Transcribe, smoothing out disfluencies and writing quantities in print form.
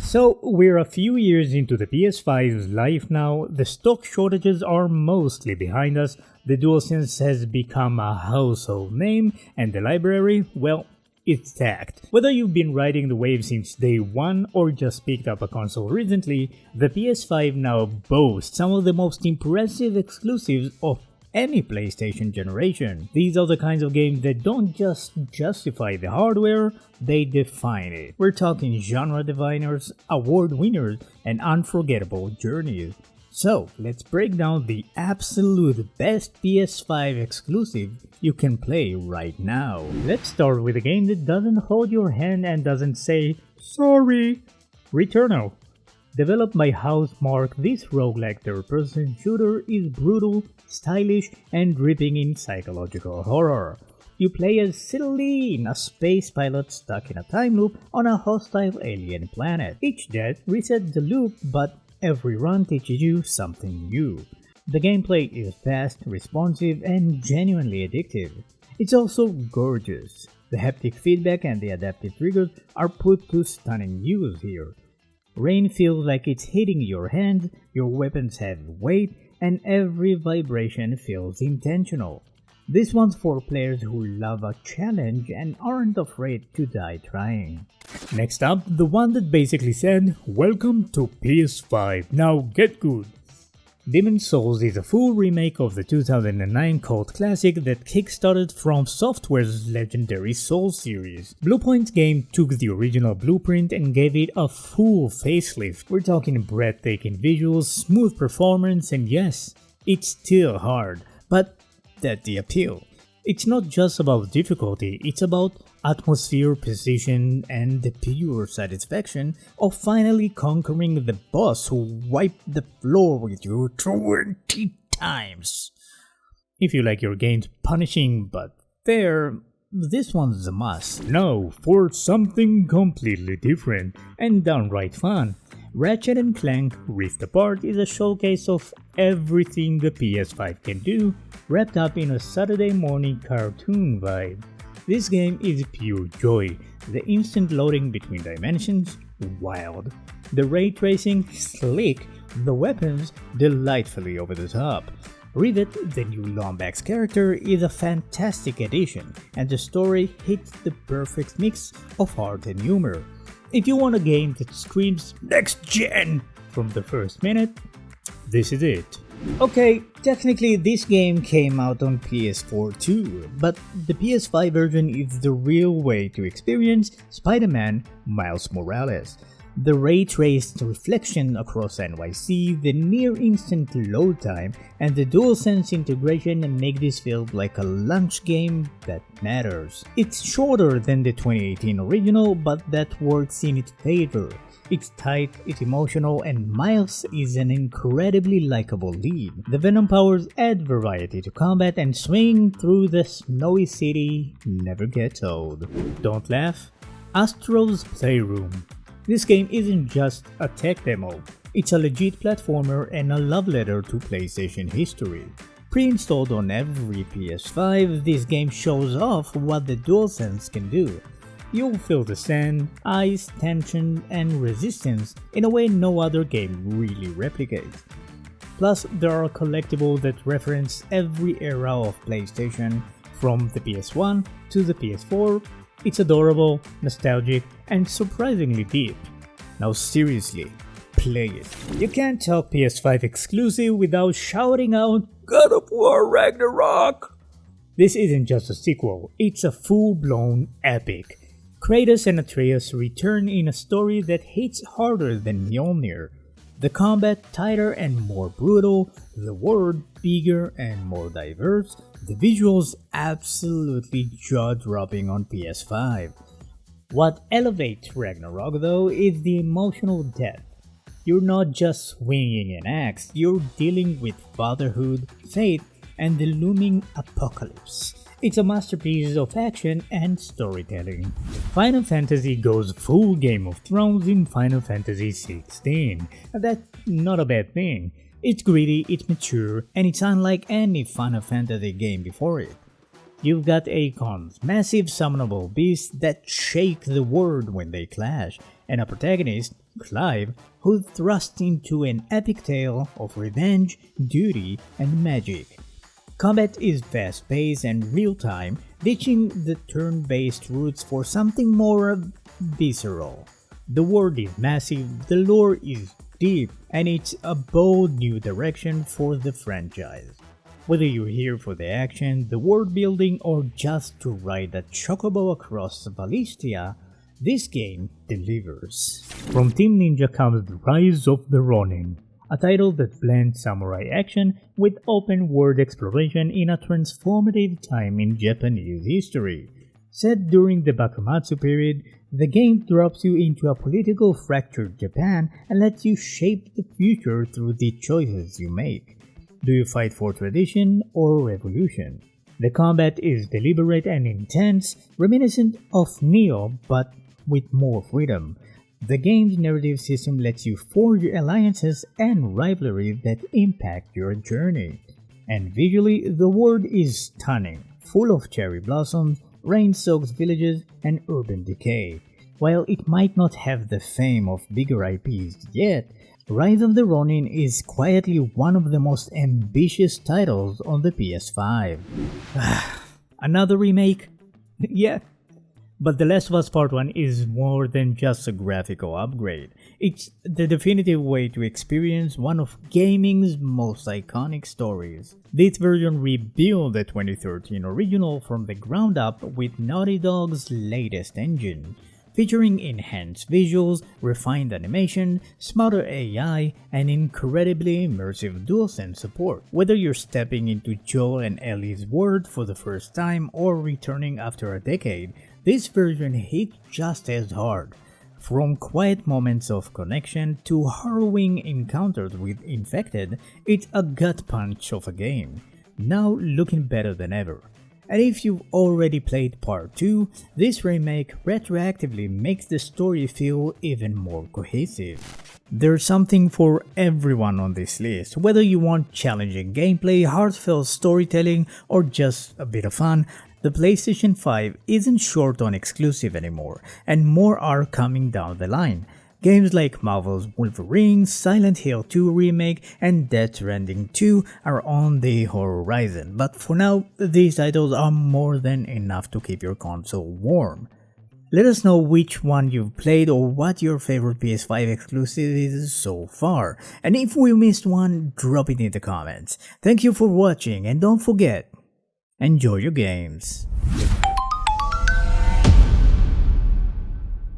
So we're a few years into the PS5's life now, the stock shortages are mostly behind us, the DualSense has become a household name, and the library, well, it's stacked. Whether you've been riding the wave since day one or just picked up a console recently, the PS5 now boasts some of the most impressive exclusives of any PlayStation generation. These are the kinds of games that don't just justify the hardware, they define it. We're talking genre diviners, award winners, and unforgettable journeys. So, let's break down the absolute best PS5 exclusive you can play right now. Let's start with a game that doesn't hold your hand and doesn't say, sorry. Returnal. Developed by Housemarque, this roguelike third-person shooter is brutal, stylish, and dripping in psychological horror. You play as Celine, a space pilot stuck in a time loop on a hostile alien planet. Each death resets the loop, but every run teaches you something new. The gameplay is fast, responsive, and genuinely addictive. It's also gorgeous. The haptic feedback and the adaptive triggers are put to stunning use here. Rain feels like it's hitting your hand, your weapons have weight, and every vibration feels intentional. This one's for players who love a challenge and aren't afraid to die trying. Next up, the one that basically said, welcome to PS5, now get good. Demon's Souls is a full remake of the 2009 cult classic that kickstarted From Software's legendary Souls series. Bluepoint's game took the original blueprint and gave it a full facelift. We're talking breathtaking visuals, smooth performance, and yes, it's still hard, but that's the appeal. It's not just about difficulty, it's about atmosphere, precision, and the pure satisfaction of finally conquering the boss who wiped the floor with you 20 times. If you like your games punishing but fair, this one's a must. Now, for something completely different and downright fun. Ratchet and Clank Rift Apart is a showcase of everything the PS5 can do, wrapped up in a Saturday morning cartoon vibe. This game is pure joy, the instant loading between dimensions, wild. The ray tracing, slick, the weapons, delightfully over the top. Rivet, the new Lombax character, is a fantastic addition, and the story hits the perfect mix of heart and humor. If you want a game that screams next gen from the first minute, this is it. Okay, technically this game came out on PS4 too, but the PS5 version is the real way to experience Spider-Man Miles Morales. The ray-traced reflection across NYC, the near-instant load time, and the DualSense integration make this feel like a lunch game that matters. It's shorter than the 2018 original, but that works in its favor. It's tight, it's emotional, and Miles is an incredibly likable lead. The Venom powers add variety to combat, and swinging through the snowy city never gets old. Don't laugh. Astro's Playroom. This game isn't just a tech demo, it's a legit platformer and a love letter to PlayStation history. Pre-installed on every PS5, this game shows off what the DualSense can do. You'll feel the sand, ice, tension, and resistance in a way no other game really replicates. Plus, there are collectibles that reference every era of PlayStation, from the PS1 to the PS4. It's adorable, nostalgic, and surprisingly deep. Now seriously, play it. You can't talk PS5 exclusive without shouting out God of War Ragnarok! This isn't just a sequel, it's a full-blown epic. Kratos and Atreus return in a story that hits harder than Mjolnir. The combat tighter and more brutal, the world bigger and more diverse, the visuals absolutely jaw-dropping on PS5. What elevates Ragnarok though is the emotional depth. You're not just swinging an axe, you're dealing with fatherhood, fate, and the looming apocalypse. It's a masterpiece of action and storytelling. Final Fantasy goes full Game of Thrones in Final Fantasy XVI. That's not a bad thing. It's gritty, it's mature, and it's unlike any Final Fantasy game before it. You've got Akon's massive summonable beasts that shake the world when they clash, and a protagonist, Clive, who thrusts into an epic tale of revenge, duty, and magic. Combat is fast-paced and real-time, ditching the turn-based roots for something more visceral. The world is massive, the lore is deep, and it's a bold new direction for the franchise. Whether you're here for the action, the world building, or just to ride a chocobo across Valistia, this game delivers. From Team Ninja comes The Rise of the Ronin, a title that blends samurai action with open-world exploration in a transformative time in Japanese history. Set during the Bakumatsu period, the game drops you into a political fractured Japan and lets you shape the future through the choices you make. Do you fight for tradition or revolution? The combat is deliberate and intense, reminiscent of Neo but with more freedom. The game's narrative system lets you forge alliances and rivalries that impact your journey. And visually, the world is stunning, full of cherry blossoms, rain-soaked villages, and urban decay. While it might not have the fame of bigger IPs yet, Rise of the Ronin is quietly one of the most ambitious titles on the PS5. Another remake? Yeah. But The Last of Us Part 1 is more than just a graphical upgrade. It's the definitive way to experience one of gaming's most iconic stories. This version rebuilt the 2013 original from the ground up with Naughty Dog's latest engine, featuring enhanced visuals, refined animation, smarter AI, and incredibly immersive DualSense support. Whether you're stepping into Joel and Ellie's world for the first time or returning after a decade, this version hits just as hard. From quiet moments of connection to harrowing encounters with infected, it's a gut punch of a game, now looking better than ever. And if you've already played Part 2, this remake retroactively makes the story feel even more cohesive. There's something for everyone on this list, whether you want challenging gameplay, heartfelt storytelling, or just a bit of fun. The PlayStation 5 isn't short on exclusive anymore, and more are coming down the line. Games like Marvel's Wolverine, Silent Hill 2 Remake, and Death Stranding 2 are on the horizon, but for now, these titles are more than enough to keep your console warm. Let us know which one you've played or what your favorite PS5 exclusive is so far, and if we missed one, drop it in the comments. Thank you for watching, and don't forget, enjoy your games.